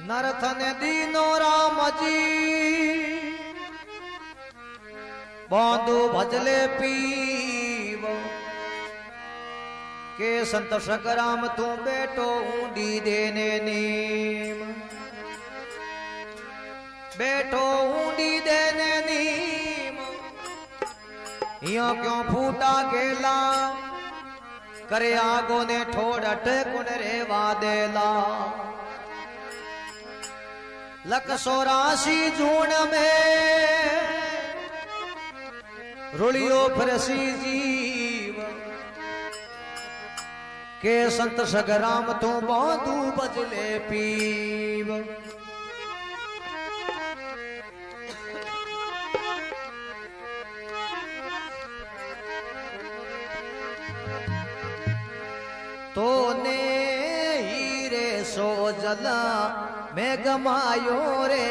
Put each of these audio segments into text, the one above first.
नरथन दीनो राम जी बांधु भजले पीव के संत सगराम तू बेटो ऊंडी देने नीम बेटो ऊंडी देने नीम यो क्यों फूटा गेला करे आगो ने ठोड़ अटकुन रेवा देला लख 84 जून में रुलियो फरसी जीव के संत सगराम तू बांधु बजले पीव तो ने हीरे सो जला मैं गमायो रे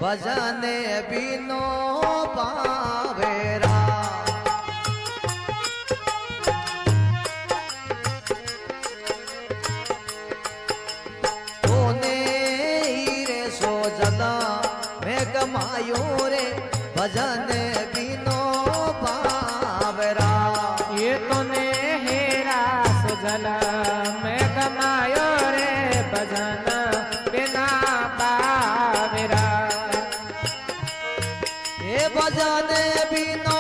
भजने बिनो पावेरा तूने हीरे सो जला मैं गमायो रे भजने बिनो पावेरा ये तूने हीरा सो जला मैं गमायो रे भजन बिना पावेरा ये भजने बिनो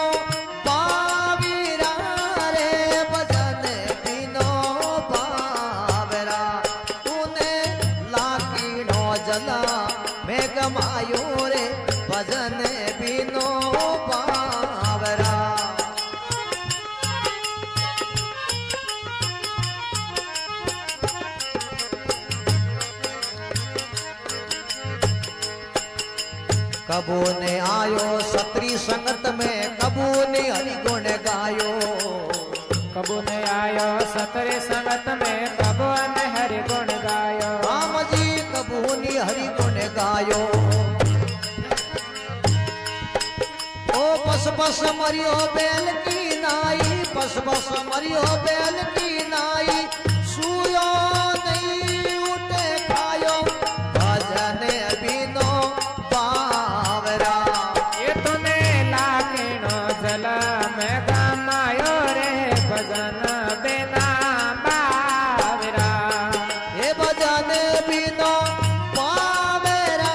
पावेरा रे भजने बिनो पावेरा तूने लाकीनो जला मैं गमायो रे भजने बिनो पावेरा कबू ने आयो सत्री संगत में कबू ने हरि गुण गायो कबू ने आयो सतरे संगत में कबू ने हरि गुण गायो राम जी कबू ने हरि गुण गायो ओ पस पस मरियो बैल की नाई पस पस मरियो बैल की नाई सुयो नहीं उठे खायो भजने बिनो पावरा ये तूने लाकीनो जला मैं गमायो रे भजन बिना पावेरा ये भजने बिनो पावेरा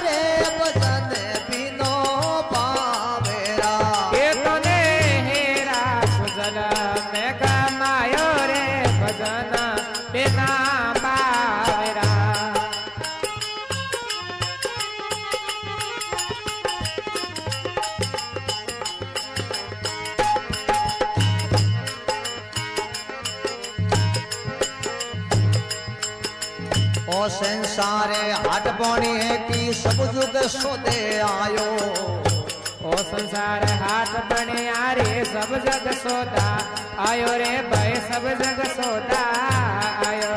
रे भजने बिनो पावेरा ये तूने हीरा सो जला मैं गमायो रे भजन बिना पावेरा ओ संसारे हाट पानी है कि सब जुग सोदे आयो ओ संसार हाथ बने आरे सब जग सोदा आयो रे भाई सब जग सोदा आयो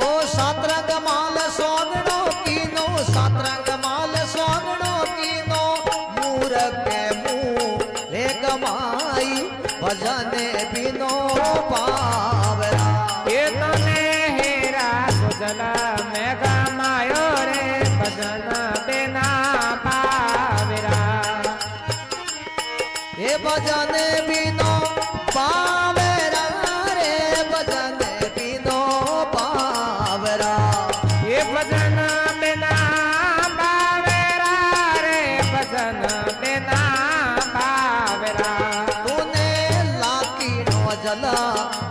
ओ सातरंग माल सोगणो कीनो सातरंग माल सोगणो कीनो मूरख के मुंह रे कमाई भजने बिनो पावरा ये तने हीरा सो जला मैं गमायो रे भजन बिना पावेरा ये भजने बिनो पावरा रे भजने बिनो पावरा ये भजन बिना पावेरा रे भजन बिना पावेरा तूने लाकीनो जला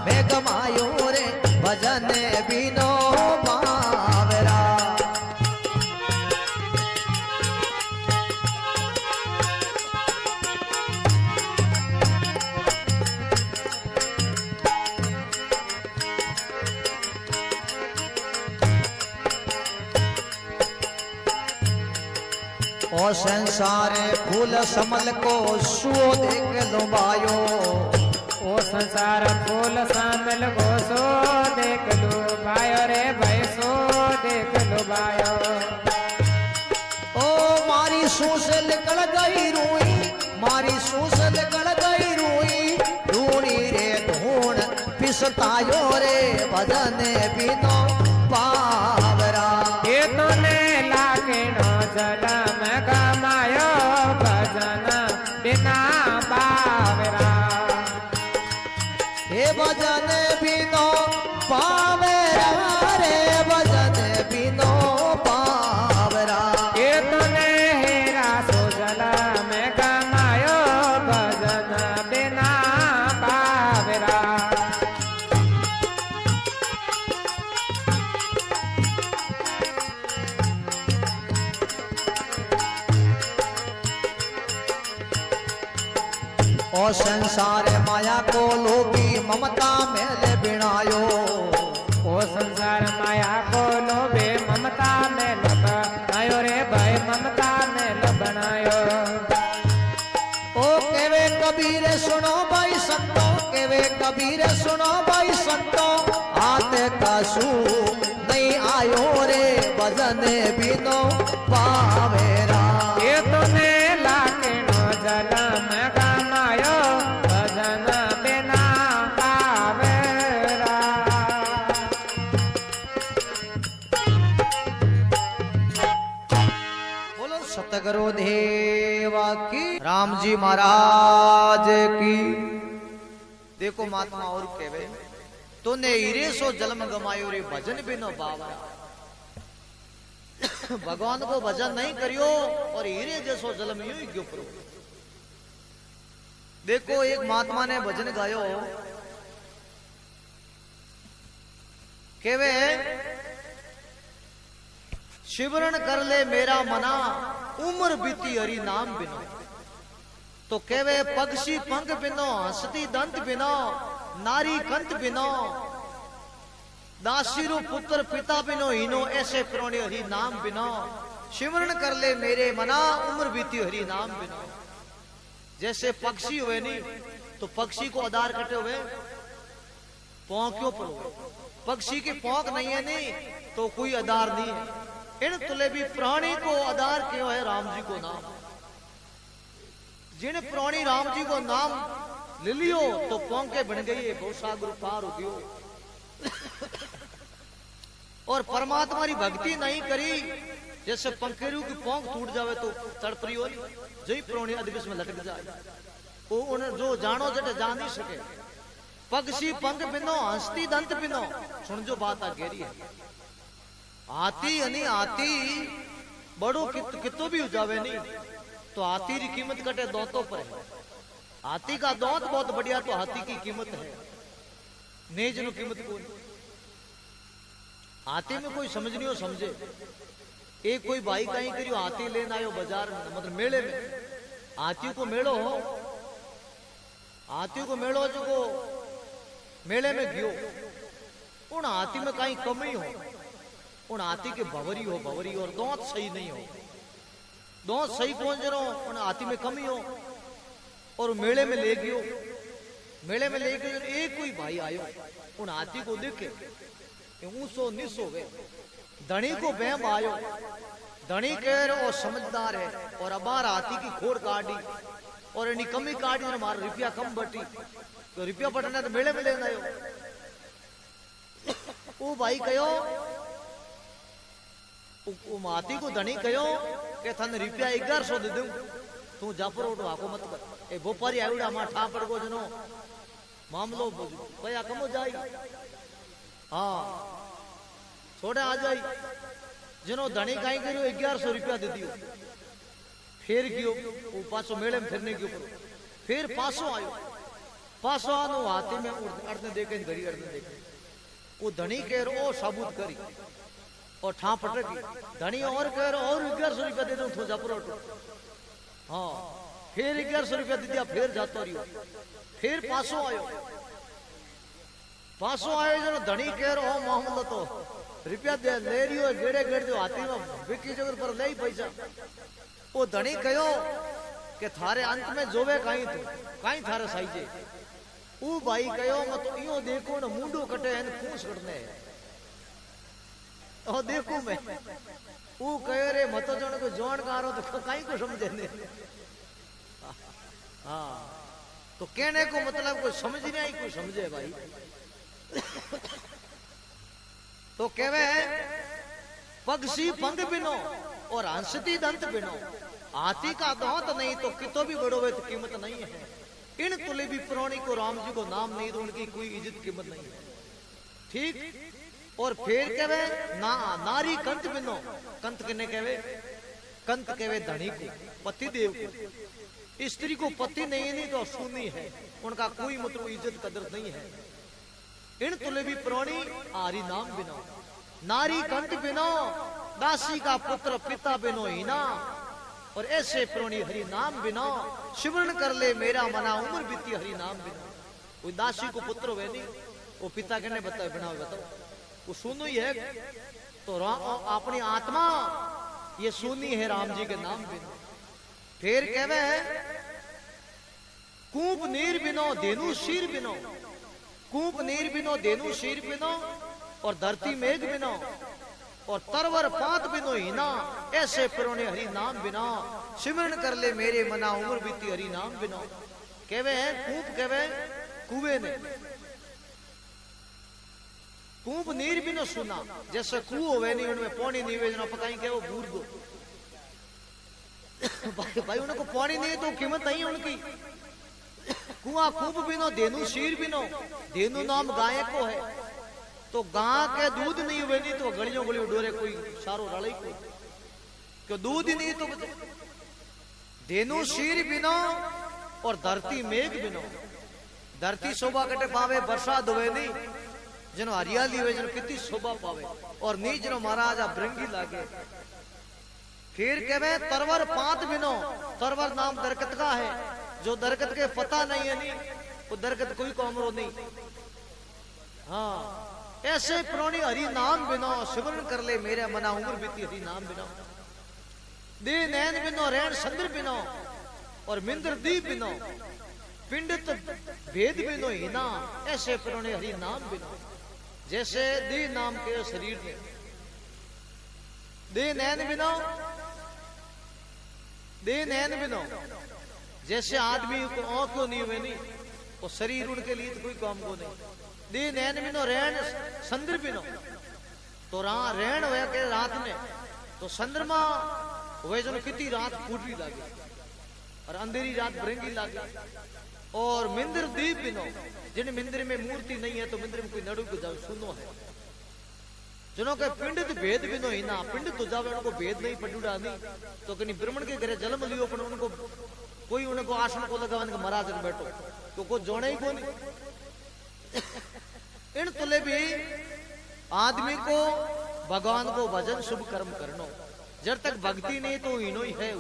मैं गमायो रे भजने बिनो पावरा ओ संसारे फूल समल को सुओ देख लुभायो ओ संसार फूल सामल को सो देख लो भायो रे भाई सो देख लो भायो ओ मारी सूस निकल गई रूई मारी सूस निकल गई रूई ढूंढी रे ढूंढ पिसतायो रे भजन बिनो पावरा ये तो ने लागे नो जलम गमायो भजन बिना पावरा हे भजन बिनो पावरा रे भजन बिनो पावरा ये तो ने हेरा सो जलम गमायो भजन बिना पावरा ओ संसार माया को लोभी ममता मेले बिनायो ओ संसार माया को लोभे ममता में बनायो रे भाई ममता में बनायो ओ केवे कबीर सुनो भाई संतो केवे कबीर सुनो भाई संतो आते कसू नहीं आयो रे भजन बिनो पावेरा ये तुमने लाके नो जलम गमायो भजन बिना पावेरा बोलो सतगुरु देवा की राम जी महाराज की देखो महात्मा और कहवे तूने हीरे सो जन्म गमायो रे भजन बिनो बावरा भगवान को भजन नहीं करियो और हीरे जैसो जन्म यूं ही क्यों करो देखो एक महात्मा ने भजन गायो केवे शिवरण कर ले मेरा मना उम्र बीती हरि नाम बिनो तो केवे पक्षी पंख बिनो हंसती दंत बिनो नारी कंत बिनो दासीरु पुत्र पिता बिनो हीनो ऐसे प्रोणे हरि नाम बिनो शिवरण कर ले मेरे मना उम्र बीती हरि नाम बिनो जैसे पक्षी हुए नहीं तो पक्षी को आधार कटे हुए पौंक्यों पर हुए पक्षी की पौंक नहीं है नहीं तो कोई आधार नहीं है इन तुले भी प्राणी को आधार क्यों है राम जी को नाम जिन प्राणी राम जी को नाम ले लियो तो पौंके बन गई है बहुत सागर पार हो गयो और परमात्मा की भक्ति नहीं करी जैसे पंखेरू की पौंक टूट जावे तो तड़परी हो जई प्राणी अदबिस में लटक जाए वो उन्हें जो जानो जटे जान नहीं सके पक्षी पंख बिनो हंसती दंत बिनो सुन जो बात आ गहरी है हाथी यानी हाथी बड़ो कितो भी हो जावे नहीं तो हाथी की कीमत कटे दांतों पर है हाथी का दांत बहुत बढ़िया तो हाथी की कीमत है नेज नु कीमत कोई हाथी में कोई समझ नहीं हो समझे एक कोई भाई कहीं करियो हाथी लेना आयो बाजार में मतलब मेले में हाथी को मेड़ो हो हाथी को मेड़ो जो को मेले में गयो उन हाथी में कहीं कमी हो उन हाथी के भवरी और दांत सही नहीं हो दांत सही पहुंच रहा उन हाथी में कमी हो और मेले में ले गयो मेले में ले गयो एक कोई भाई आयो उन हाथी को देखे ऊंसो निसो वे धनी को बहम आयो धनी कह और समझदार है और अबार हाथी की खोड़ काटी और इन्हीं कमी काटी और हमारा रुपया कम बटी तो रुपया बटना तो मेले में लेना आयो वो भाई कहो हाथी को धनी कहो के थाने रुपया 1100 दे दूं तू जापर उठो आको मत कर ए बोपारी आयुड़ा मा ठा पड़ गो जनो मामलो भया कमो जाई हाँ छोड़े आ जाई जनो धनी काई करियो 1100 रुपया दे दियो फिर गयो वो पासो मेले में फिरने गयो फिर पासो आयो पासो आनो हाथी में अड़ने देखे घड़ी अड़ने देखे वो धनी कह रो साबुत करी और ठा पटकी धनी और कह रहा और 1100 रुपया दे दो तो जापुर हाँ फिर 1100 रुपया दे दिया फिर जातो रहियो फिर पासो आयो जो धनी कह रहा हो मामलो तो रुपया दे ले रही हो गेड़े गेड़ जो हाथी में बिकी जगह पर ले पैसा वो धनी कहो कि थारे अंत में जोवे काई थारे साइजे। ऊ भाई कहो मत तो इयो देखो न मुंडो कटे है न पूंछ कटने ओ देखो मैं ऊ कहो रे मत जण को जोण कारो तो काई को समझे ने। हाँ तो कहने को मतलब कोई समझ नहीं आई कोई समझे भाई। तो कहवे पक्षी पंख बिनो और हंसती दंत बिनो, हाथी का दांत नहीं तो कितो भी बड़ो वे तो कीमत नहीं है। इन तुले भी पुराणी को राम जी को नाम नहीं तो उनकी कोई इज्जत कीमत नहीं है। ठीक। और फिर कहवे नारी कंत बिनो, कंत किन्ने कहवे? कंत कहवे धनी को, पति देव को। स्त्री को पति नहीं तो सुनी है, उनका कोई मतलब इज्जत कदर नहीं है। इन तुले भी पुराणी आरी नाम बिनो, नारी कंठ बिनो, दासी का पुत्र पिता बिनो ही ना। और ऐसे पुराणी हरि नाम बिनो, सिमरन कर ले मेरा मना उम्र बीती हरि नाम बिनो। कोई दासी को पुत्र हुए नहीं, वो पिता कहने बताओ बिना बताओ, वो सुनो ही है तो अपनी आत्मा ये सुनी है राम जी के नाम बिनो। फिर कहवे कूप नीर बिनो देनु शीर बिनो, कूप नीर बिनो देनु शीर बिनो, और धरती मेघ बिनो, और तरवर पात बिनो हीना। ऐसे पुराने हरि नाम बिना, सिमरन कर ले मेरे मना उम्र बीती हरि नाम बिनो। कहवे है कूप कहवे कुएं ने, कूप नीर बिनो सुना, जैसे कुओं होवे नहीं उनमें पानी नहीं वेजना पकाई के वो बूढ़ दो। भाई उनको पानी नहीं तो कीमत नहीं है उनकी। कुआं कूप बिनो देनु शीर बिनो, देनु नाम गाय को है तो गां के दूध नहीं हुए नहीं तो गलियों गलियों डोरे कोई सारो रड़ई को क्यों दूध ही नहीं तो देनु शीर बिनो, और धरती मेघ बिनो। धरती शोभा कटे पावे बरसात हुए नहीं, जनो हरियाली हुए जनो कितनी शोभा पावे, और नी जनो महाराजा भृंगी लागे। फिर कहवे तरवर पात बिनो, तरवर नाम दरकत का है, जो दरकत के पता नहीं है नहीं वो दरकत कोई कमरो नहीं। हाँ ऐसे पुरानी हरि नाम बिनो, सिमरन कर ले मेरे मना उम्र बीती हरि नाम बिनो। दे नैन बिनो रैन संद्र बिनो, और मिंद्र दीप बिनो, पिंडित भेद बिनो हीना। ऐसे पुराने हरि नाम बिनो, जैसे दे नाम के शरीर ने दे नैन बिनो, दे नैन बिनो, जैसे आदमी को आंख क्यों नहीं हुए नहीं वो शरीर उनके लिए तो कोई काम को नहीं। दे नैन बिनो रैन संद्र बिनो, तो रैन हुआ के रात में तो चंद्रमा हुए जो कितनी रात फूटी लागे और अंधेरी रात भृंगी लागे। और मिंद्र दीप बिनो, जिन मिंद्र में मूर्ति नहीं है तो मिंद्र में कोई नड़ू को जाओ सुनो है। जिनों के पिंडित भेद बिनो ही ना, पिंडित तो जावे उनको भेद नहीं पड़ूड़ा नहीं तो कहीं ब्राह्मण के घरे जन्म लियो पर उनको कोई उनको आसन को लगावन के महाराज बैठो तो कोई जोड़े ही को नहीं। इन तुले भी आदमी को भगवान को भजन शुभ कर्म करनो, जब तक भक्ति नहीं तो इनो ही है।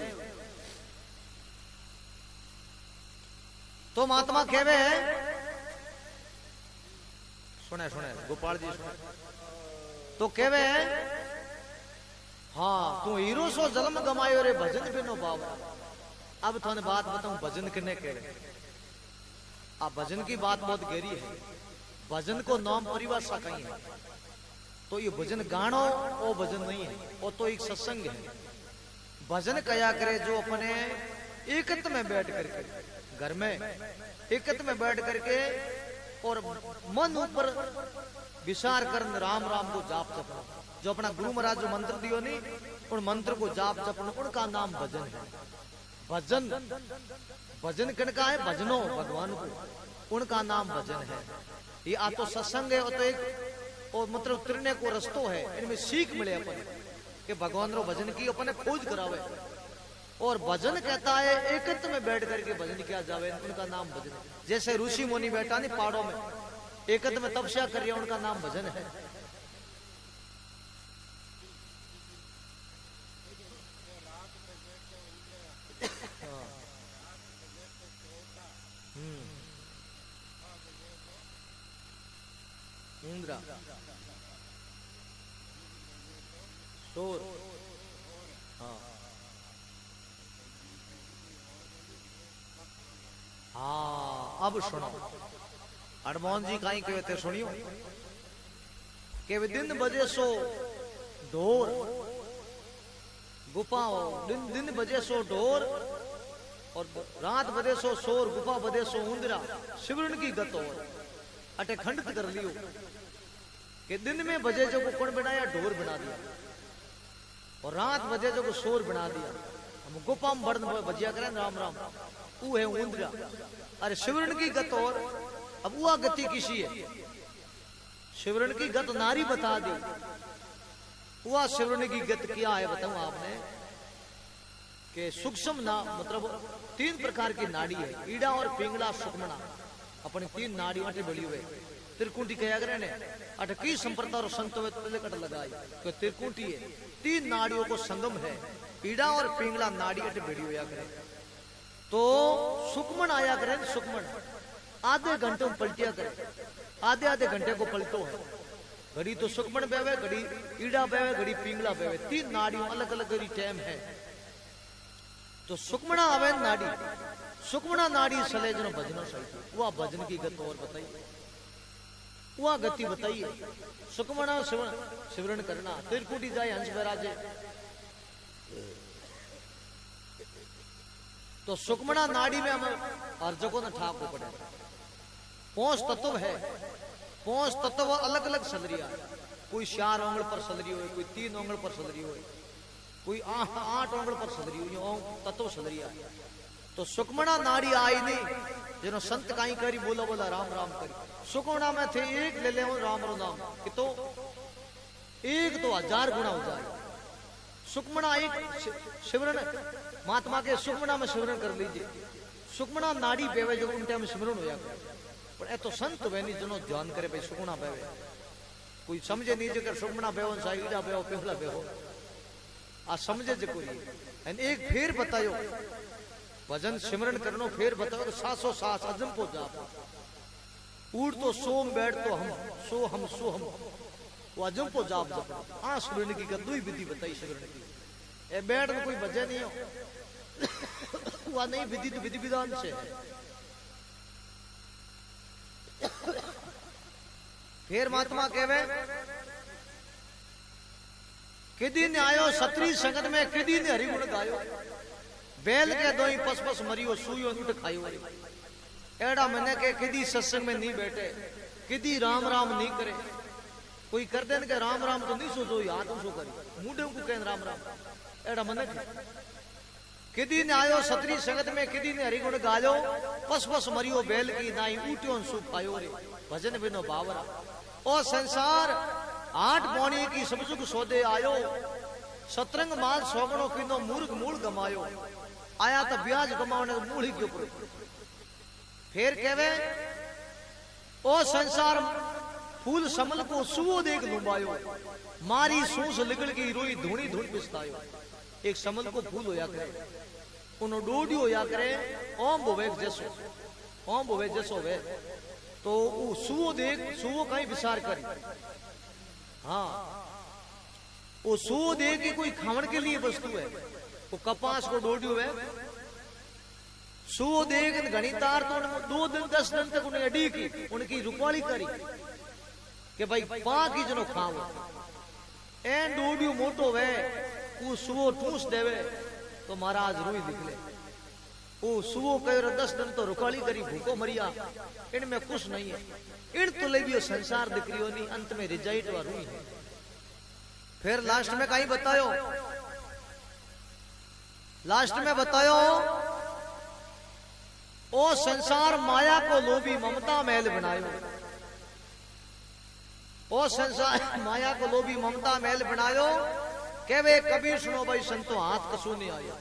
तो महात्मा कहवे सुने सुने गोपाल जी सुने तो कहवे हाँ तू हीरो सो जन्म गमायो रे भजन बिनो बाबा। अब थाने बात बताऊं भजन किने कह रहे। अब भजन की बात बहुत गहरी है। भजन को नाम परिभाषा कहीं है तो ये भजन गानो वो भजन नहीं है, वो तो एक सत्संग है। भजन कया करे जो अपने एकत्व में बैठ करके घर में एकत्व में बैठ करके और मन ऊपर विचार कर राम राम को जाप जपना। जो अपना गुरु महाराज जो मंत्र दियो नहीं उन मंत्र को जाप जपना, उनका नाम भजन है। भजन भजन किनका है? भजनो भगवान को, उनका नाम भजन है। ये आ तो सत्संग है और तो एक और मतलब उतरने को रस्तो है। इनमें सीख मिले अपन कि भगवान रो भजन की अपने खोज करावे। और भजन कहता है एकत्व में बैठ करके भजन किया जावे, उनका नाम भजन है। जैसे ऋषि मुनि बैठा नहीं पहाड़ों में एकत्व में तपस्या कर रहा, उनका नाम भजन है। इंद्रा शोर हाँ हाँ अब सुनो हनुमान जी कहीं कहते सुनियो कि दिन बजे सो ढोर गुफा दिन बजे सो ढोर और रात बजे सो शोर गुफा बजे सो उंदरा शिवरण की गत और अटे खंडित कर लियो कि दिन में बजे जो को कौन बनाया ढोर बना दिया और रात बजे जो को शोर बना दिया हम गुफा में बर्द बजिया करें राम राम वो है उंदरा अरे शिवरण की गत और अब वह गति किसी है शिवरण की गत नारी बता दी वह शिवरण की गत क्या है बताऊं आपने कि सूक्ष्म ना मतलब 3 प्रकार की नाड़ी है ईड़ा और पिंगला सुकमना अपनी 3 नाड़ियों से बड़ी हुए त्रिकुटी कहा करे ने अट की संप्रदाय और संत कट लगाई तो त्रिकुटी है 3 नाड़ियों को संगम है ईड़ा और पिंगला नाड़ी अट बड़ी हुआ करे तो सुकमन आया करे सुकमन आधे घंटे में पलटिया करे आधे घंटे को पलटो है घड़ी तो सुकमन बेवे घड़ी ईड़ा बेवे घड़ी पिंगला बेवे 3 नाड़ियों अलग अलग घड़ी टाइम है तो सुकमना आवे नाड़ी सुकमना नाड़ी सले जनो भजनो सही वह भजन की गत और बताइए वह गति बताइए सुकमना शिवरण करना त्रिकुटी जाए हंस बैराजे तो सुकमना नाड़ी में हम अर्जकों ने ठाक को पड़े 5 तत्व है 5 तत्व अलग अलग सलरिया कोई 4 उंगल पर सलरी हो कोई 3 उंगल पर सलरी हो कोई 8 उंगल पर सलरी हो तत्व सलरिया तो सुकमना नाड़ी आई नहीं जिन्हों संत काई करी बोला बोला राम राम करी सुकमना में थे एक ले ले राम रो नाम कि तो 1 तो 1000 गुना हो जाए सुकमना एक शिवरण महात्मा के सुकमना में शिवरण कर लीजिए सुकमना नाड़ी बेवे जो उन टाइम शिवरण होया पर ए तो संत वे नहीं जनो ध्यान करे भाई सुकमना बेवे कोई समझे नहीं जो सुकमना बेवन साईडा बेहो पिंगला बेहो आ समझे जो कोई एंड एक फिर बतायो भजन सिमरन करनो फिर बताओ सासो सास अजम को जाप उड़ तो सोम बैठ तो हम सो हम वो अजम को जाप जप आ सिमरन की का 2 विधि बताई सिमरन की ए बैठ में कोई बजे नहीं हो वह नहीं विधि तो विधि विधान से फिर महात्मा कहवे किदी ने आयो सत्री संगत में किदी ने हरि गुण गायो बैल के दोई पस पस मरियो सुयो उठ खायो एड़ा मैंने के किदी सत्संग में नहीं बैठे किदी राम राम नहीं करे कोई कर देन के राम राम तो नहीं सोचो याद सो करी मुंडे को कहन राम राम एड़ा मैंने किदी ने आयो सत्री संगत में किदी ने हरि गुण गायो पस पस मरियो बैल की नाई ऊटियो सु खायो रे भजन बिनो बावरा ओ संसार 8 पौनी की सब सुख सौदे आयो सतरंग माल सौगणो किनो मूर्ख मूल गमायो आया तो ब्याज गमाने मूल ही के ऊपर फिर कहवे ओ संसार फूल समल को सुवो देख लुबायो मारी सूस लिगड़ की रोई धूणी धूण पिसतायो एक समल को फूल होया करे उनो डोडी होया करे ओम भवे जसो वे तो वो सुवो देख सुवो कहीं विचार करी हाँ वो सुवो देख की कोई खावन के लिए वस्तु है वो कपास को डोडी हुए सुवो देख गणितार तो 2 दिन 10 दिन तक उन्हें अडी की उनकी रुपाली करी कि भाई पा की जनो खाओ एन डोडियो मोटो वे वो सुवो ठूस देवे तो महाराज रोई निकले वो सुवो कहो 10 दिन तो रुकाली करी भूखो मरिया इनमें कुछ नहीं है इन तो ले भी संसार दिक्रियो नहीं अंत में रिजल्ट व रुई है फिर लास्ट में कहीं बतायो ओ संसार माया को लोभी ममता महल बनायो ओ संसार माया को लोभी ममता महल बनायो के वे कबीर सुनो भाई संतो हाथ कसू नहीं आया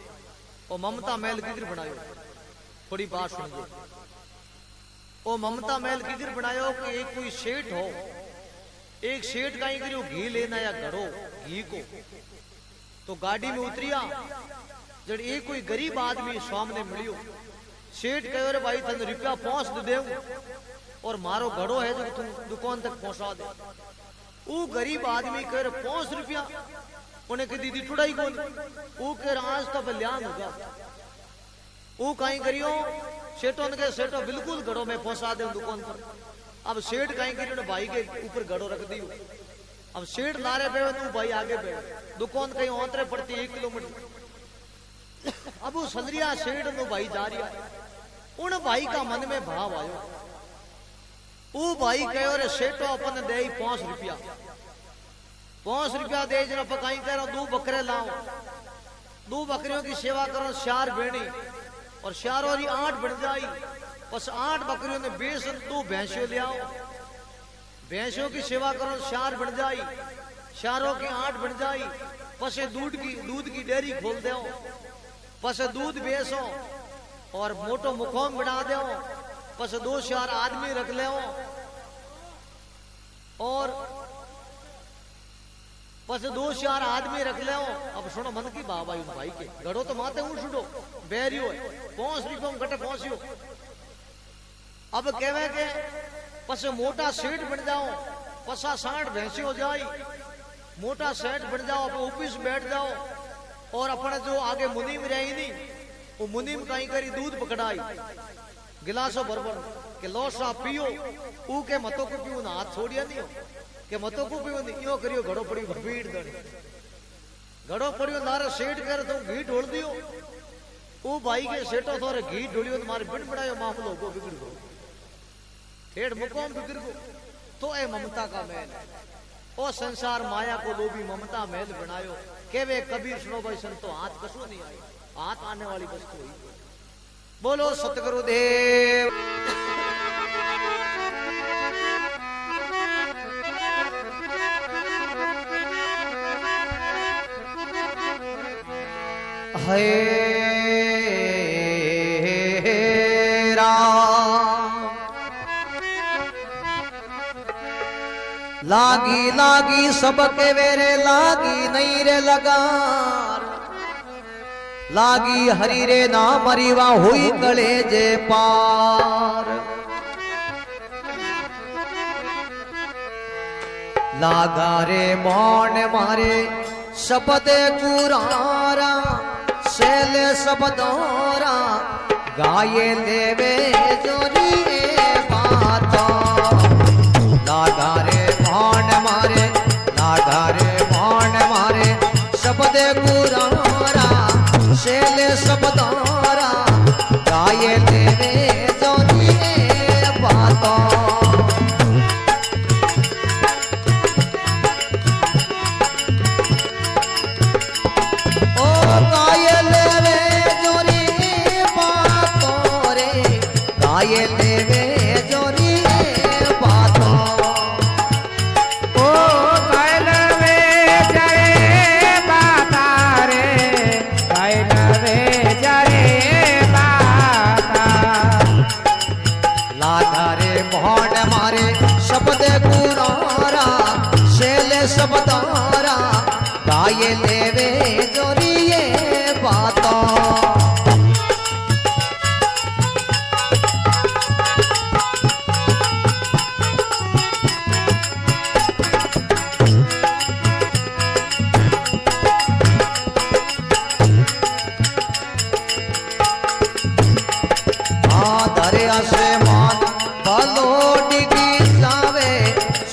ओ ममता महल किधर बनायो थोड़ी बात सुनिए ओ ममता महल किधर बनायो कि एक कोई सेठ हो एक सेठ का ही घी लेना या घड़ो घी को तो गाड़ी में उतरिया जब एक कोई गरीब आदमी सामने मिलियो सेठ कहो रे भाई तन रुपया पहुंच दे और मारो घड़ो है जो तुम दुकान तक पहुंचा दे वो गरीब आदमी कह रहे 5 रुपया उन्हें कह दीदी टुड़ाई कौन वो कह रहा आज तो बल्यान होगा वो कहीं करियो सेठों ने कहा सेठो बिल्कुल घड़ों में पहुंचा दे दुकान पर। अब सेठ कहीं की भाई के ऊपर घड़ो रख दी। अब सेठ लारे पे तू भाई आगे पे दुकान कहीं औतरे पड़ती 1 किलोमीटर। अब वो सलरिया सेठ नो भाई जा रहा। उन भाई का मन में भाव आयो। वो भाई कहो रे सेठो अपन दे 5 रुपया 5 रुपया दे जना पकाई करो 2 बकरे लाओ 2 बकरियों की सेवा करो 4 बेड़ी और 4 और 8 बन जाई। बस 8 बकरियों ने बेच 2 भैंसियों ले आओ भैंसियों की सेवा करो 4 बन जाई 4 की 8 बन जाई। बस दूध की डेयरी खोल दो बस दूध बेचो और मोटो मुकाम बना दो बस 2-4 आदमी रख ले और बस 2-4 आदमी रख ले। अब सुनो मन की बाबा भाई के घड़ो तो माते हूं छुटो बैरियो 5 रुपयों में कटे पहुंचियो। अब कहवे के बस मोटा सेठ बन जाओ 50-60 भैंसी हो जाई मोटा सेठ बन जाओ अपने ऑफिस बैठ जाओ और अपने जो आगे मुनीम रही नहीं वो मुनीम कहीं करी दूध पकड़ाई गिलासों बरबर के लो सा पियो ऊ के मतों को पियो ना हाथ छोड़िया नहीं हो के मतों को पियो नहीं यो करियो घड़ो पड़ी भीड़ दड़ी घड़ो पड़ियो नारे सेठ कर तो घी ढोल दियो। वो भाई के सेठो थोड़े घी ढोलियो तुम्हारे बिन बनायो मामलो को बिगड़ गो ठेठ मुकाम बिगड़ गो। तो ए ममता का महल ओ संसार माया को लोभी ममता महल बनायो। केवे कबीर सुनो भाई संतो हाथ कसो नहीं आई हाथ आने वाली वस्तु हुई। बोलो सतगुरुदेव। हे राम लागी लागी सबके वेरे लागी नहीं रे लगार लागी हरि रे नाम हरिवा हुई कलेजे पार। लागा रे मौन मारे शब्द कुरारा शैले शब्दोरा गाये लेवे जोरी बाता। लागा रे मौन मारे शब्द कुरारा शैले शब्दोरा गाये लेवे जोरी बाता। गाये लेवे जोरी बातों ओ गाये लेवे जरे बाता रे गाये लेवे जरे बाता। लागा रे मोहन मारे शब्द गुरारा शैले शब्दारा गाये लेवे जोरी बातों।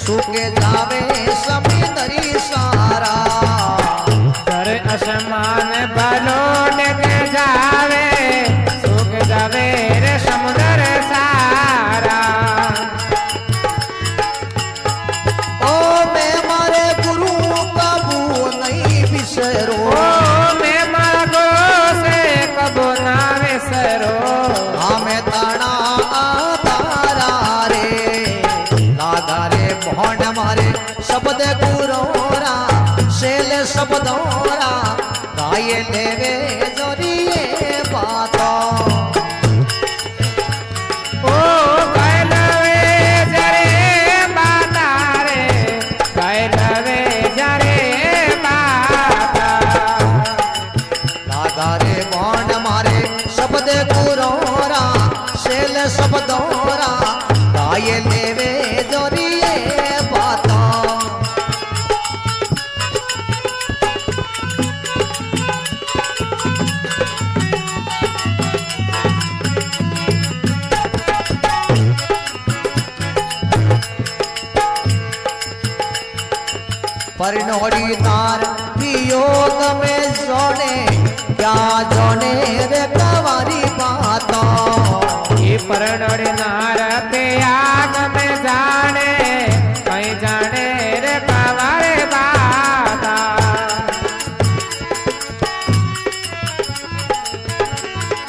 सूखे जावे समुद्री सारा कर आसमान बलोड के जावे सूख जावे रे समुद्र सारा। ओ मैं मारे गुरु कबू नहीं बिसरो ओ मैं मारा गुरु से कबू ना बिसरो। हमें ताना तारा रे लागा रे मोहन मारे शब्द गुरोरा शैल शब्दोरा गाये लेवे जोरिए बातों। ओ गाये लेवे जरे बाता रे गाये लेवे जरे बाता। लागा रे मोहन मारे शब्द गुरोरा शैल शब्दोरा गाये लेवे जोरिए बातों। परनोड़ी तार वियोग में जोने क्या जोने रे कवारी बातों ये परनोड़ी नार त्याग में जाने कहीं जाने रे कवारे बाता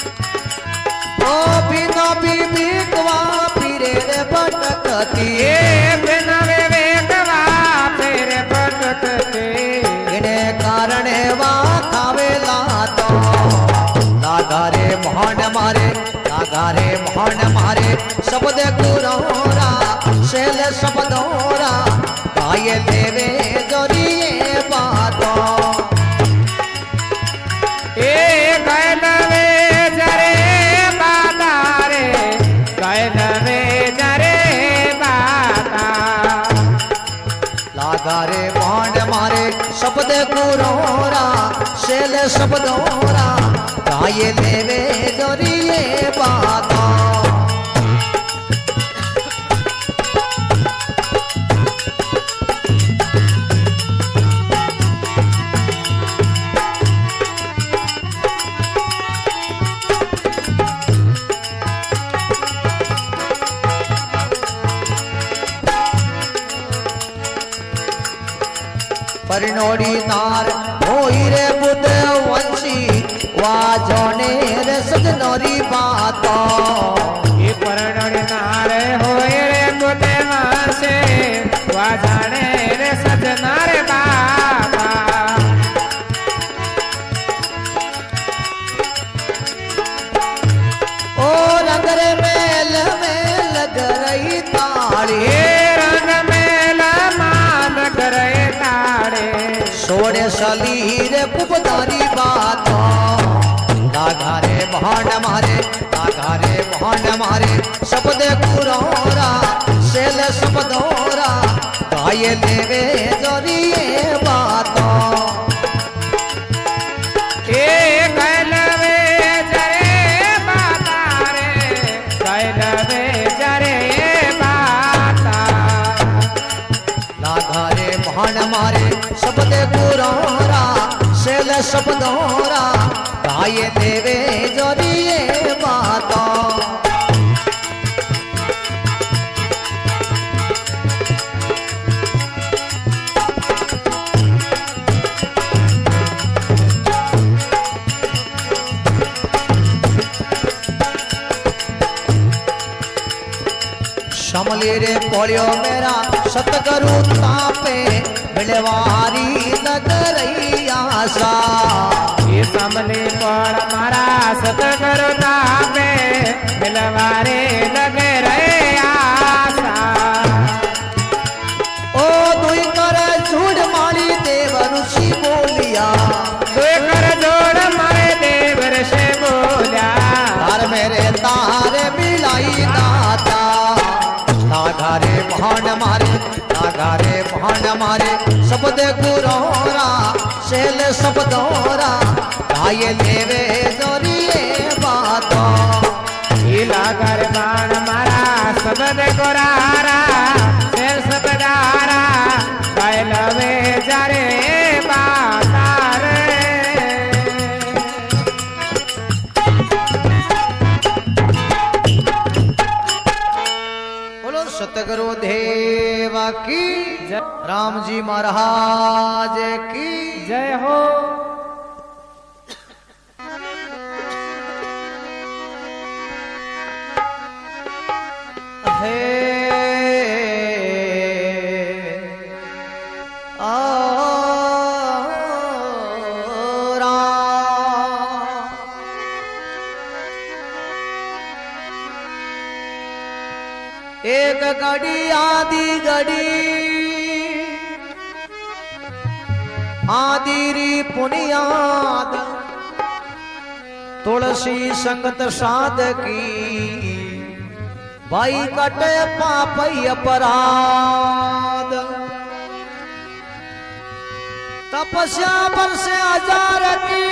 ओ बिना बिबिकवा पीरे रे भटकती ये बिना विवेकवा फिर भटकते इने कारणे वा खावेला तो लागारे मोहन मारे लागारे मोहन मारे शब्द गुरोरा शेल शब्दोरा गाये देवे जोरिए बातों ए कैलवे जरे बाता रे कैलवे जरे बाता लागारे मोहन मारे शब्द गुरोरा शेल शब्दोरा गाये देवे जोरिए बातों परनोड़ी तार होई रे बुद्ध वंशी वाजोने रे सजनोरी बातों ये परनोड़ी नारे होए रे बुद्धे मासे वा जाने रे सजना रे बाबा ओ रंग रे मेल में लग रही ताड़ी ये रंग मेला मान करे ताड़े सोड़े शलीर पुपदारी बातों लाघारे मोहन मारे लाघारे मोहन मारे शब्द गुरोरा शेल शब्दोरा गाये देवे जोरिए बातों ए कैलवे जरे बाता रे कैलवे जरे बाता लाघारे मोहन मारे शब्द गुरोरा शेल शब्दोरा गाये देवे जोरिए बातों शमली रे पोलियो मेरा सतगुरु तापे मिलवारी लग रही आशा ये समले पर मारा सतगुरु तापे मिलवारे लगे रहे आशा ओ दुई कर झूठ माली देव ऋषि बोलिया दुई कर जोड़ मारे देव ऋषि बोलिया तार मेरे तारे मिलाई दाता लाघारे मोहन मारे लाघारे मोहन मारे शब्द गुरोरा शेल शब्दोरा गाये देवे जोरिए बातों ईला कर बाण मारा सबद गोरारा शेर सतगारा कैलवे जरे बाता रे बोलो सतगुरु देव की जय राम जी महाराज की जय हो हे एक घड़ी आदि घड़ी आदिरी पुनियाद तुलसी संगत साध की भाई कटे पाप अपराध तपस्या पर से हजार की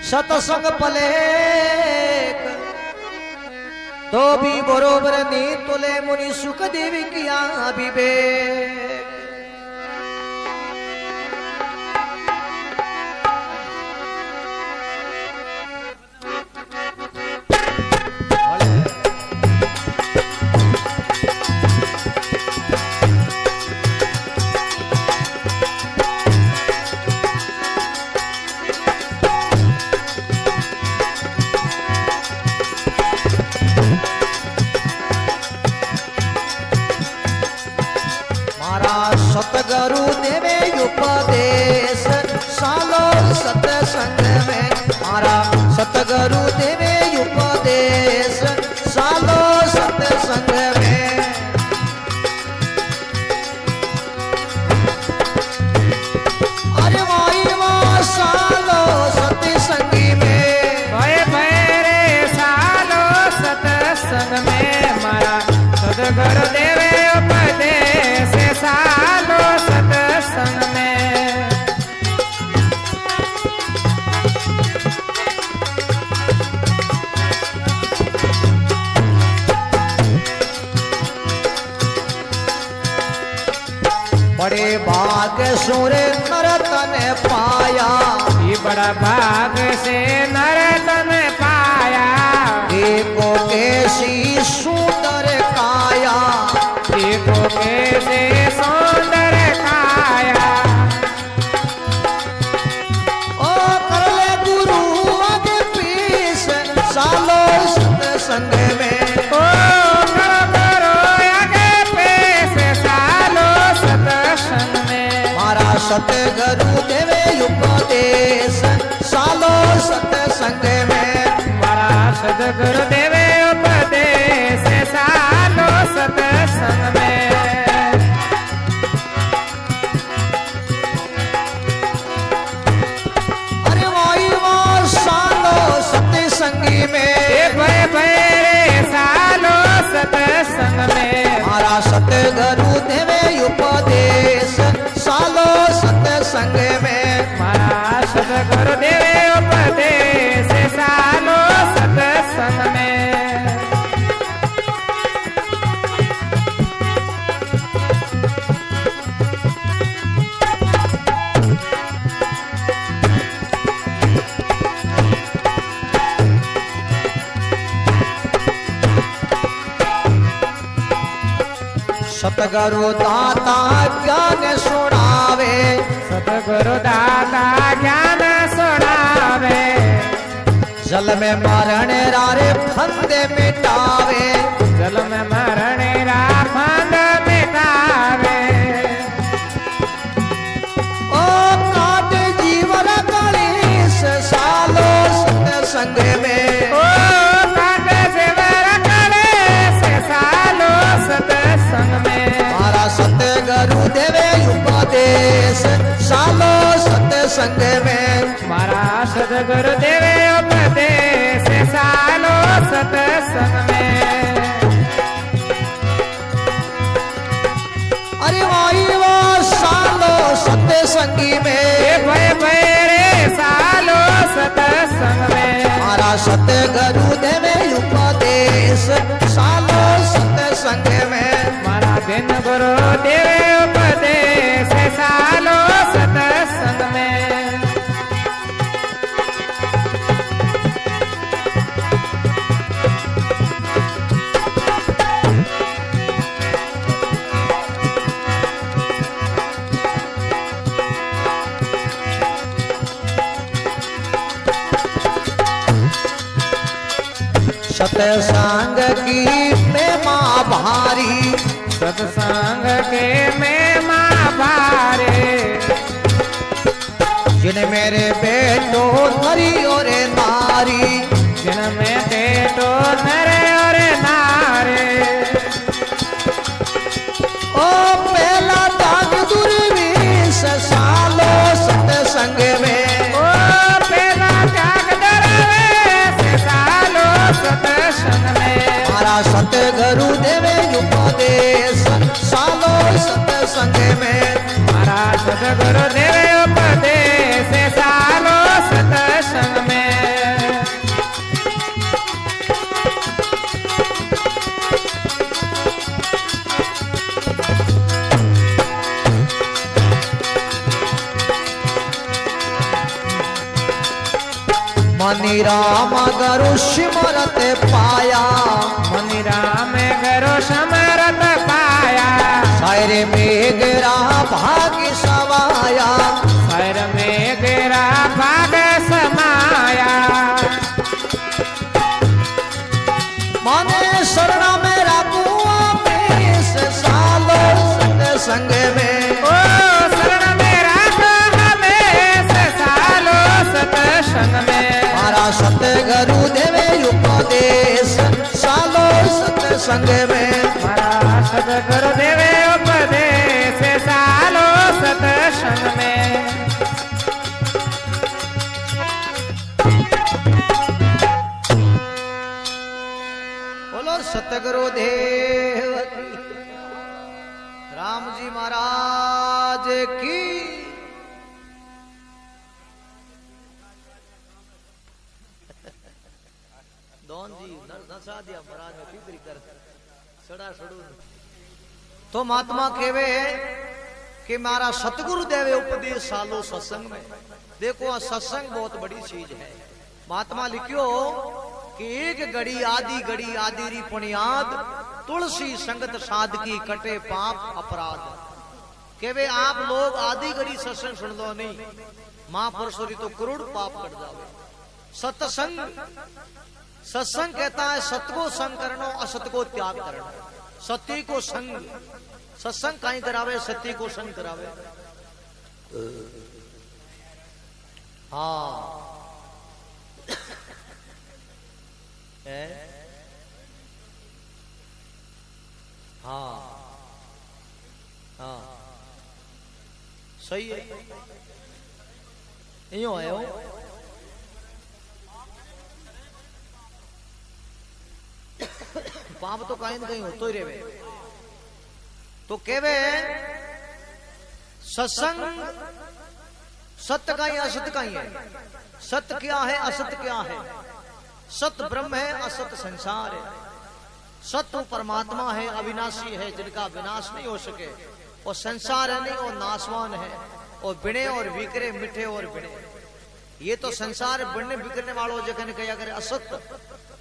सतसंग पलेक तो भी बरोबर नी तुले मुनि सुख देवी किया विवेक सतगुरु देवे उपदेश सालो सत्संग में मारा सतगुरु देवे उपदेश सालो सत्संग में अरे वाई वाह सालो सत्संगी में भय भय रे सालो सत्संग में मारा सतगुरु देवे उपदेश सालो सत्संग में बड़े भाग सुर नरतन पाया ये बड़ा भाग से नरतन पाया देखो कैसी सुंदर काया देखो कैसे सुंदर काया ओ कर ले गुरु अग पीस सालो सत्संग में ओ करो करो आगे पेश सालो सत्संग में मारा सतगुरु देवे उपदेश सालो सत्संग में मारा सतगुरु देवे उपदेश सालो सत्संग में अरे वाई वाह सालो सत्संगी में भय भय रे सालो सत्संग में मारा सतगुरु देवे उपदेश सालो सत्संग में मारा सतगुरु देवे उपदेश सालो सत्संग में सतगुरु दाता ज्ञान सुनावे सतगुरु दाता ज्ञान सुनावे जल में मरण रारे फंदे मिटावे जल में मरण राफंद मिटावे ओ काट जीवन कलेश सालो सत्संग में ओ काट सेवर करे से सालो सत्संग में मारा सतगुरु देवे उपदेश सालो सत्संग में मारा सतगुरु देवे उपदेश सालो सत्संग में अरे वाई वाह सालो सत्संगी में भय भय रे सालो सत्संग में मारा सतगुरु देवे उपदेश सालो सत्संग में मारा दिन गुरु देवे उपदेश सालो सत्संग में सत्संग की महिमा भारी सत्संग के में माँ भारे जिन मेरे बेटो नरी और नारी जिनमें बेटो नरे और नारे ओ पहला दाग दुर्विश सालो सत्संग में ओ पहला त्याग दरवेश सालो सत्संग में मारा सतगुरु देवे उपदेश सालो सत्संग में मारा सतगुरु देवे उपदेश सालो सत्संग में मनी राम गुरु सिमरत पाया मनि राम गुरु समरत पाया सायरे मेघरा भाग्य सवाया सर में गिरा भाग समाया माने शरण में राखुआ पेश सालो सत्संग में ओ सत्संग में मारा सतगुरु देवे उपदेश सालो सत्संग में बोलो सतगुरु देव की, राम जी महाराज की। दोन जी नसा दिया महाराज ने फिक्री कर सड़ा सड़ू। तो महात्मा केवे कि मारा सतगुरु देवे उपदेश सालो सत्संग में। देखो सत्संग बहुत बड़ी चीज है। महात्मा लिखियो कि एक घड़ी आदि री पुण्याद तुलसी संगत साधकी कटे पाप अपराध। केवे आप लोग आदि घड़ी सत्संग सुन लो नहीं, महापुरुषों तो करोड़ पाप कट जावे। सत्संग सत्संग कहता है सत को संग करनो असत को त्याग करना। सत्य को संग सत्संग कहीं करावे, सत्य को संग करावे। हाँ है? हाँ हाँ सही है। यो आयो पाप तो कहीं न कहीं होतो ही रेवे। तो केवे सत्संग सत्य का ही असत का ही है। सत्य क्या है, असत क्या है? सत्य ब्रह्म है, असत संसार है। सत्य परमात्मा है, अविनाशी है, जिनका विनाश नहीं हो सके। और संसार है नहीं, और नाशवान है, और बिने और बिखरे, मिठे और बिने। ये तो संसार बिने बिखरने वालों जगह ने कहा करे असत्य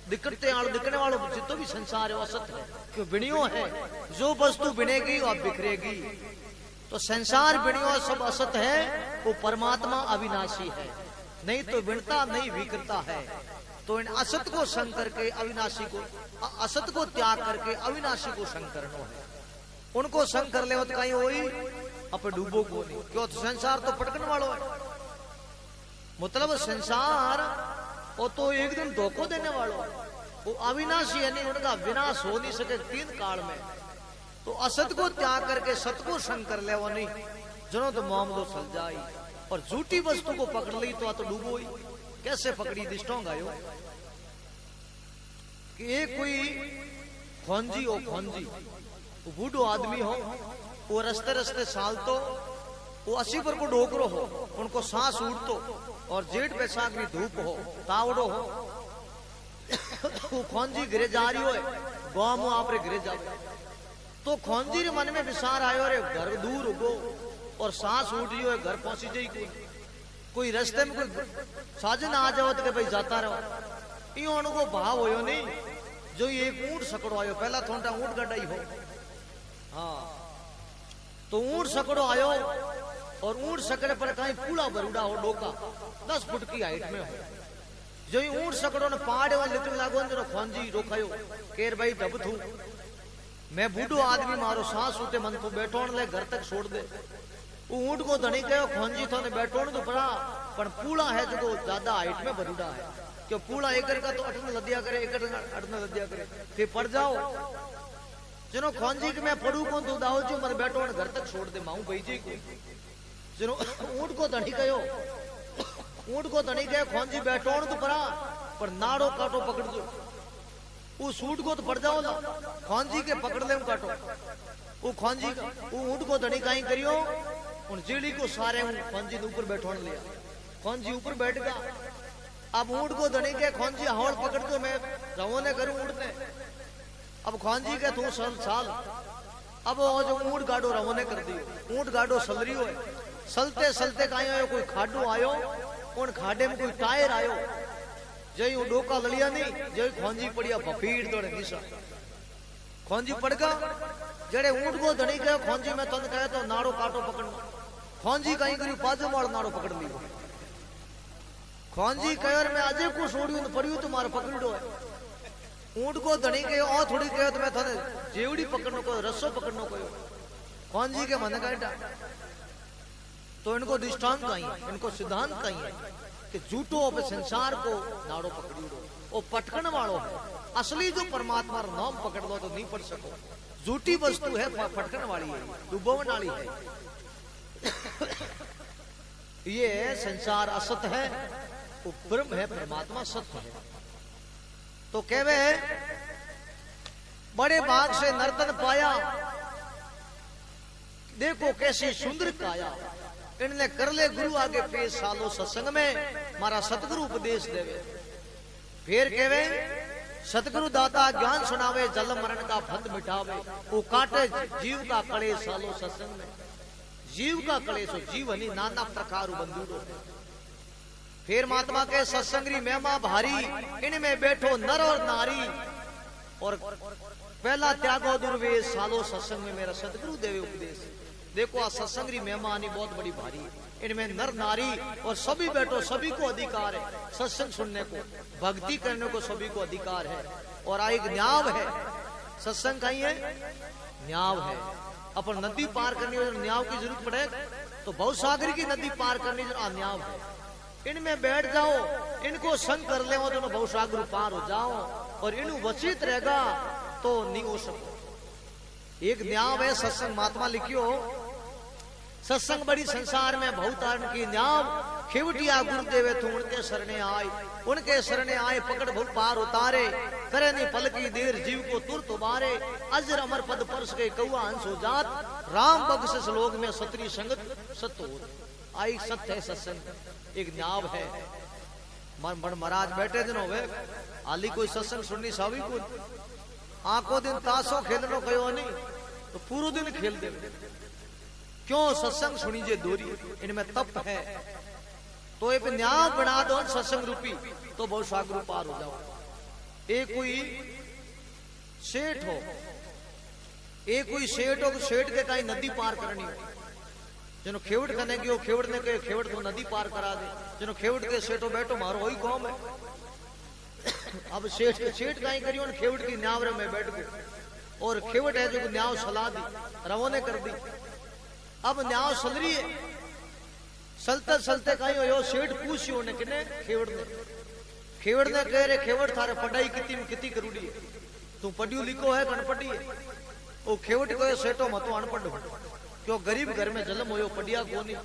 दिखने वालों जितो भी संसार है वो असत्य है। क्यों बिनियो है, जो वस्तु बिनेगी और बिखरेगी। तो संसार बिनियो सब असत है, वो परमात्मा अविनाशी है। नहीं तो बिनता नहीं बिखरता है। तो इन असत को संग करके अविनाशी को, असत को त्याग करके अविनाशी को संग करना है। उनको संग कर ले तो कहीं वही अब डूबो को नहीं। क्यों? तो संसार तो पटकने वालों है। मतलब संसार वो तो एक दिन धोखो देने वालों है। वो अविनाशी है नहीं, उनका विनाश हो नहीं सके 3 काल में। तो असत को त्याग करके सत को संग कर ले वो नहीं, जनो तो मामलो सल जाई। और झूठी वस्तु को पकड़ ली तो डूबो ही। कैसे पकड़ी दिष्टों गायो कि एक कोई खोंजी हो, खोंजी वो बूढ़ो आदमी हो, वो रस्ते रस्ते साल तो वो 80 पर को डोकरो हो, उनको सांस उड़तो और जेठ बैसाख की धूप हो, तावड़ो हो। वो खोंजी गिरे जा रही हो, गांव में आप रे गिरे जाओ। तो खोंजी रे मन में विचार आयो, रे घर दूर उगो और सांस उठ रही हो, घर पहुंची जाई। कोई रास्ते में कोई साजन आ जाओ तो भाई जाता रहो। यो उनको भाव होयो नहीं। जो ये ऊंट सकड़ो आयो, पहला थोड़ा ऊंट गड्ढाई हो। हाँ तो ऊंट सकड़ो आयो, और ऊंट सकड़े पर कहीं पूरा बरूडा हो, डोका 10 फुट की हाइट में हो। जो ही ऊंट सकड़ो ने पहाड़ वाले लिटल लागो जो खोंजी रोकायो केर भाई डब थू मैं बूढ़ो आदमी मारो सांस उठे मन तो बैठो ले घर तक छोड़ दे। ऊंट को धनी कहो खोंजी थोने बैठो तो पड़ा, पर पूला है जो ज्यादा हाइट में बरूडा है। क्यों? पूला एकड़ का तो 8 लदिया करे, एकड़ 8 लदिया करे, फिर पड़ जाओ। जनो खोंजी के मैं पड़ू को तो दाओ जो मत बैठो घर तक छोड़ दे माऊ भाई जी को। जनो ऊंट को धनी कहो, ऊंट को धनी कहो खोंजी बैठो तो पड़ा, पर नाड़ो काटो पकड़ दो। वो सूट को तो पड़ जाओ ना, खोंजी के पकड़ ले काटो। वो खोंजी वो ऊंट को धनी कहीं करियो, उन जीड़ी को सारे खोंजी ऊपर बैठो लिया। खोंजी ऊपर बैठ गया। अब ऊंट को धनी के खोंजी हौड़ पकड़ दो, मैं रवोने करूं ऊंट ने। अब खोंजी के तू साल अब वो जो ऊंट गाडो रवोने कर दी। ऊंट गाडो सलरी हो, सलते सलते कहीं आयो कोई खाडो आयो, उन खाडे में कोई टायर आयो। जय वो डोका ललिया नहीं, जय खोंजी पड़िया भफीड़ दौड़े निशा। खोंजी पड़ गया। जड़े ऊंट को धनी कहो खोंजी में तन कहे तो नाड़ो काटो पकड़ना। खोंजी कहीं करी पाजो मार नाड़ो पकड़ लियो। खोंजी कहो मैं अजय को छोड़ियो पड़ियो तो मारो पकड़ो है। ऊंट को धनी कहो और थोड़ी कहो तो मैं थाने जेवड़ी पकड़नो को रस्सो पकड़नो को। खोंजी के मन कहता तो इनको दृष्टांत कहीं, इनको सिद्धांत कहीं है कि झूठो पे संसार को नाड़ो पकड़ी वो पटकन वालों है। असली जो परमात्मा रा नाम पकड़ लो तो नहीं पढ़ सको। झूठी वस्तु है, फटकन वाली है, डूबोवन वाली है। ये संसार असत है, वो ब्रह्म है, परमात्मा सत्य है। तो कहवे बड़े भाग से नर्तन पाया, देखो कैसी सुंदर काया। इनने कर ले गुरु आगे पेश सालो सत्संग में, मारा सतगुरु उपदेश देवे। फिर कहवे सतगुरु दाता ज्ञान सुनावे, जल मरण का फंद मिटावे। वो काटे जीव का कलेश सालो सत्संग में, जीव का कलेश हो, जीवनी नाना प्रकार बंधुड़ो। फिर महात्मा के सत्संगरी महिमा भारी, इनमें बैठो नर और नारी। और पहला त्यागो दुर्वेश सालो सत्संग में, मेरा सतगुरु देवे उपदेश। देखो आ सत्संगरी महिमा आनी बहुत बड़ी भारी है। इनमें नर नारी और सभी बैठो, सभी को अधिकार है सत्संग सुनने को, भक्ति करने को सभी को अधिकार है। और आ एक न्याव है, सत्संग का ही है, न्याव है। अपन नदी पार करनी हो, न्याव की जरूरत पड़े तो भवसागर की नदी पार करनी जो न्याव है। इनमें बैठ जाओ, इनको संग कर ले तो भवसागर पार हो जाओ, और इन वचित रहेगा तो नहीं हो सको। एक न्याव है सत्संग, महात्मा लिखियो सत्संग बड़ी संसार में बहुतारण की न्याव। खिवटिया गुरुदेवे तू उनके शरणे आए, उनके शरणे आए पकड़ भूल पार उतारे। करे नहीं पल की देर जीव को तुरत उबारे। अजर अमर पद परस के कौआ हंस हो जात, राम बख्शिश लोग में सतरी संगत सत्य हो। आई सत्य है सत्संग, एक न्याव है। महाराज बैठे दिन होवे आली कोई सत्संग सुननी सावी को, आंखों दिन ताशो खेलनो कहो नहीं तो पूरा दिन खेल दे। क्यों सत्संग सुनीजे दूरी, इनमें तप है। तो एक न्याव बना दो सत्संग रूपी, तो बहुत सागर पार हो जाओ। एक कोई सेठ हो, एक कोई सेठ हो, तो सेठ के कहीं नदी पार करनी हो, जिनो खेवड़ करने की हो, खेवड़ ने कहे खेवड़ तो नदी पार करा दे। जिनो खेवड़ के सेठो बैठो मारो वही कौम है। अब सेठ कहीं करियो, खेवड़ की न्याव में बैठ गए, और खेवड़ है जो न्याव सलाह दी, रवो ने कर दी। अब न्याव चल रही है, चलते चलते कहीं हो सेठ पूछियो ने किने, खेवड़ ने कह रहे खेवड़ थारे पढ़ाई कितनी करूड़ी है, तू पढ़ियो लिखो है गणपटी है। वो खेवड़ को सेठो मतो अनपढ़ हो, क्यों गरीब घर में जन्म हो, पढ़िया को नहीं,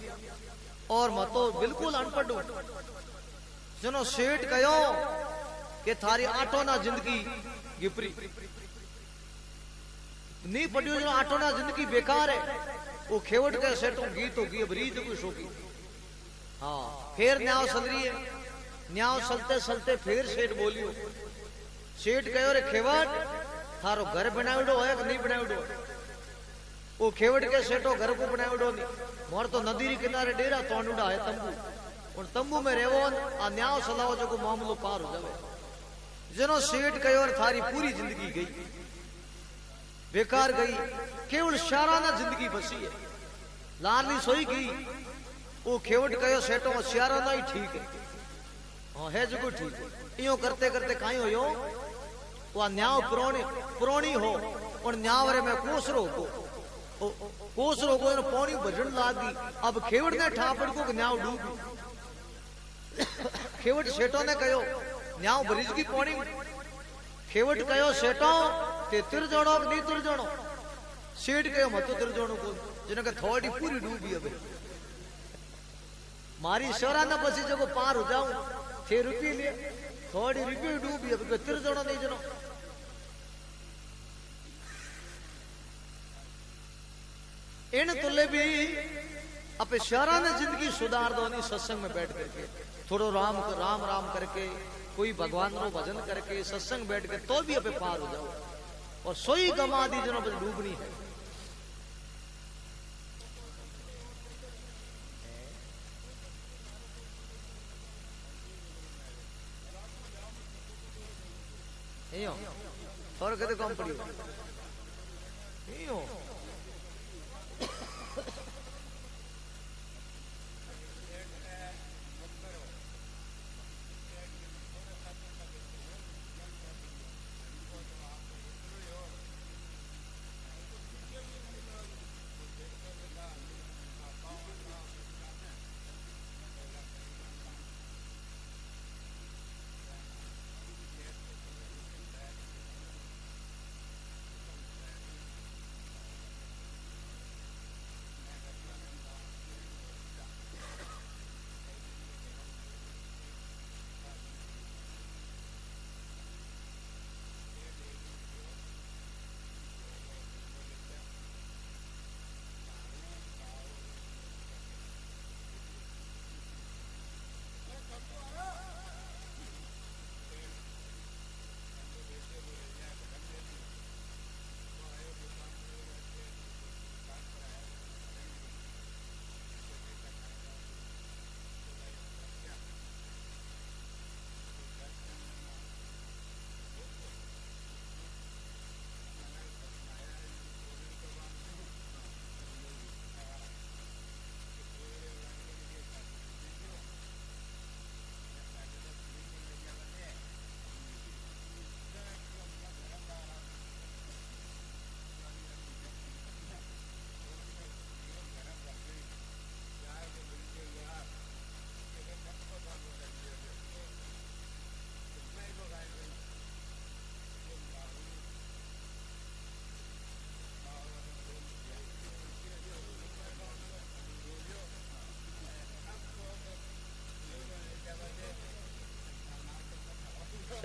और मतो बिल्कुल अनपढ़ हो। जनो सेठ कहो कि थारी आटो ना जिंदगी गिपरी, नहीं पढ़ियो जो आटो ना जिंदगी बेकार है। वो खेवड़ के सेठो गीत होगी, अब रीत कुछ होगी। हाँ फिर न्याव चल रही है, न्याव चलते चलते फिर सेठ बोलियो। सेठ कहो रे खेवड़ थारो घर बनावड़ो है कि नहीं बनावड़ो। वो खेवड़ के सेठो घर को बनावड़ो नहीं, मोर तो नदी किनारे डेरा तोड़ूड़ा है तंबू, और तंबू में रेवो आ न्याव चलाओ जो मामलो पार हो जावे। जनो सेठ कहो थारी पूरी जिंदगी गई, बेकार गई, केवल शाराना जिंदगी बसी है, लाली सोई गई। वो खेवड़ कहो सेठो शाराना ही ठीक है, हाँ है जो ठीक है। यो करते करते कहीं हो, वो न्याव पुरानी हो, और न्याव रे में कोसरो को पौनी भजन लागी। अब खेवड़ ने ठापड़ को न्याव डूबी। खेवड़ सेठो ने कहो न्याव ब्रिज की पौनी, खेवड़ कहो सेठो ते तिर जोड़ो नहीं तिर जोड़ो। सेठ कहो मत तिर जोड़ो को, जिन्हें थोड़ी पूरी डूबी। अब मारी शोरा न बसी जो पार हो जाऊं, 6 रुपये लिए थोड़ी रुपये डूबी। अब तिर जोड़ो नहीं जनो। इन तुले भी अपने शहरा ने जिंदगी सुधार दो नहीं, सत्संग में बैठ करके थोड़ो राम राम करके, कोई भगवान रो भजन करके सत्संग बैठ के, तो भी अपे पार हो जाओ। और सोई गमा दी जनो पर डूबनी है। थोड़ा कहते कम पड़ी हो।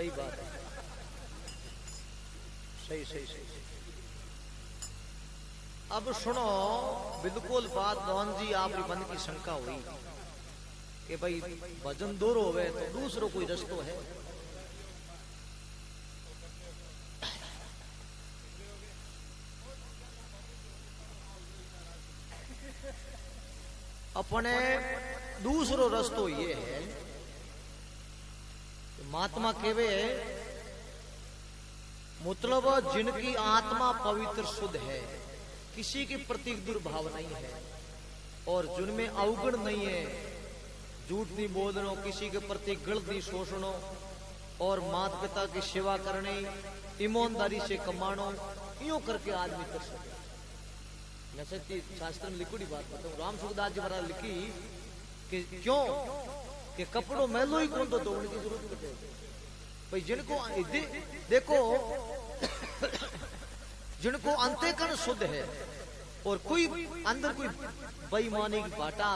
सही बात है, सही सही सही। अब सुनो बिल्कुल बात मोहन जी आपके मन की शंका हुई कि भाई भजन दूर होवे तो दूसरो कोई रस्तो है। अपने दूसरो रस्तो ये है, महात्मा केवे मतलब जिनकी आत्मा पवित्र शुद्ध है, किसी के प्रति दुर्भाव नहीं है और जिनमें अवगुण नहीं है, झूठ नहीं बोलनो, किसी के प्रति गलत नहीं सोचनो और माता पिता की सेवा करनी, ईमानदारी से कमानो, यूं करके आदमी कर सके। मैं सच्ची शास्त्र में लिखी बात बताऊं, राम सुखदास जी महाराज लिखी कि क्यों कि कपड़ों मैलो ही कौन तो धोने की जरूरत पड़ेगी भाई। जिनको देखो जिनको अंतःकरण शुद्ध है और कोई अंदर कोई बेईमानी की बाटा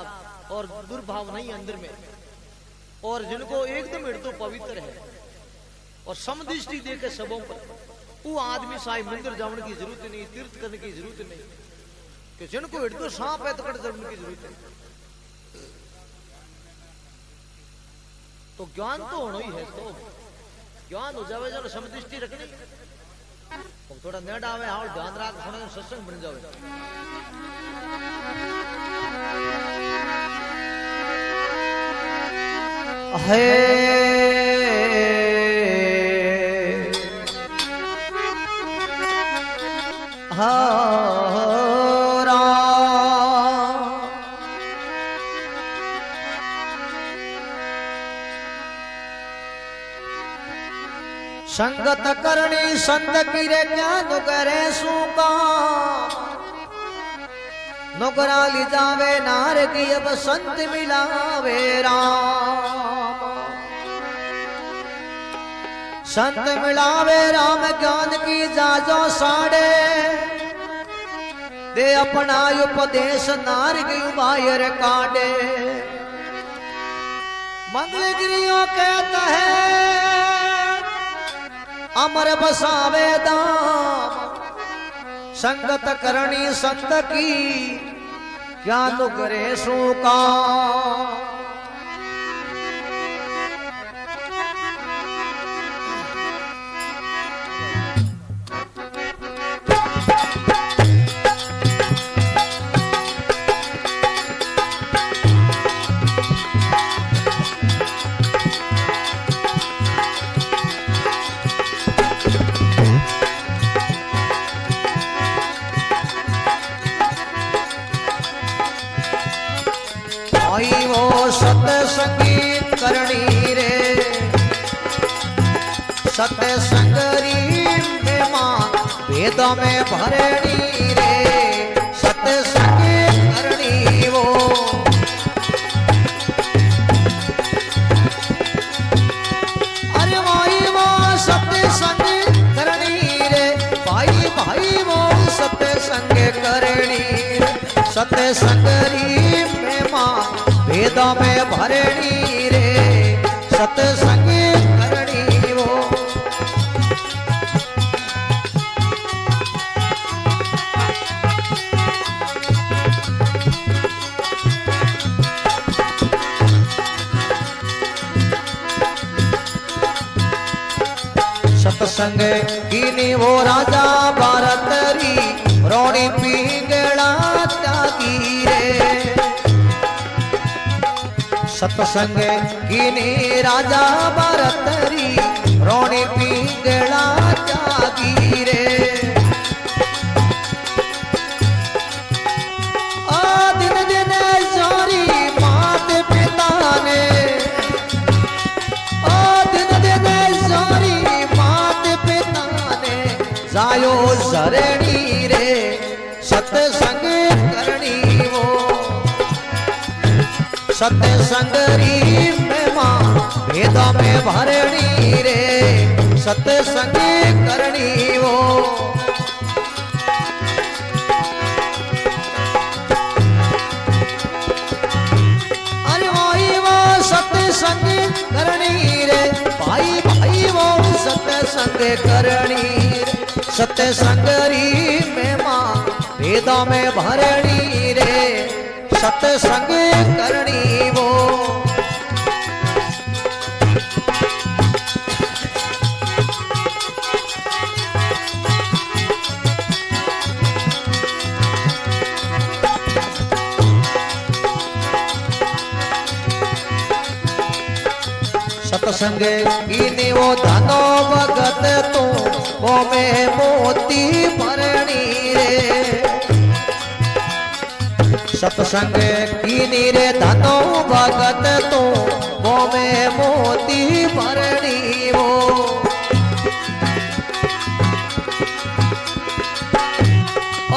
और दुर्भाव नहीं अंदर में, और जिनको एकदम हृदय पवित्र है और समदृष्टि देकर सबों पर, वो आदमी साई मंदिर जाने की जरूरत नहीं, तीर्थ करने की जरूरत नहीं, कि जिनको हृदय सांप है तो कट जाने की जरूरत है। तो ज्ञान तो होना ही है, तो ज्ञान हो जावे जब समदृष्टि रखनी, तो थोड़ा नेट आवे हाल ध्यान राख सुने सत्संग बन जावे। संगत करनी संत की रे क्या नुकरे सूका, नुकरा ली जावे नार की अब संत मिलावे राम, संत मिलावे राम ज्ञान की जाजो साड़े, दे अपना उपदेश नार की बाहर काटे। मंगलगिरियों कहता है अमर बसावे दाम, संगत करनी संत की क्या तो करे सो का। सत्संगीत करनी रे सत्संगरी में मां वेद में भरणी रे, सत्संगीत करनी वो अरे भाई वो सत्संग करनी रे, भाई भाई वो सत्संग करनी रे, सत्संगरी में मां वेद में भरणी रे, सत्संग करनी वो। सत्संग कीनी वो राजा भारतरी, रोणी पिंगला त्यागी रे, सत्संग कीनी राजा भारतरी, रोणी पिंगला त्यागी रे। दिन दिन सारी मात पिता ने, दिन दिन सारी मात पिता ने जायो शरणी रे, सत्संग करनी वो। सत्संगरी में मां वेद में भरणी रे, सत्संग करनी वो। अरे भाई वो सत्संग करनी रे, भाई भाई वो सत्संग करणी सत्संग री में मां वेदों में भरणी रे सत्संग करणी वो सत्संग कीने वो धनो भगत तू वो में मोती भरणी रे सत्संग कीनी रे धनो भगत तू वो में मोती भरणी वो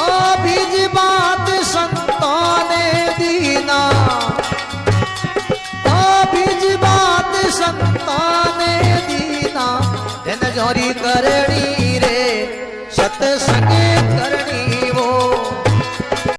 ओ बीज बात संतों ने दीना संताने दीना जन जोरी करणी रे सत्संग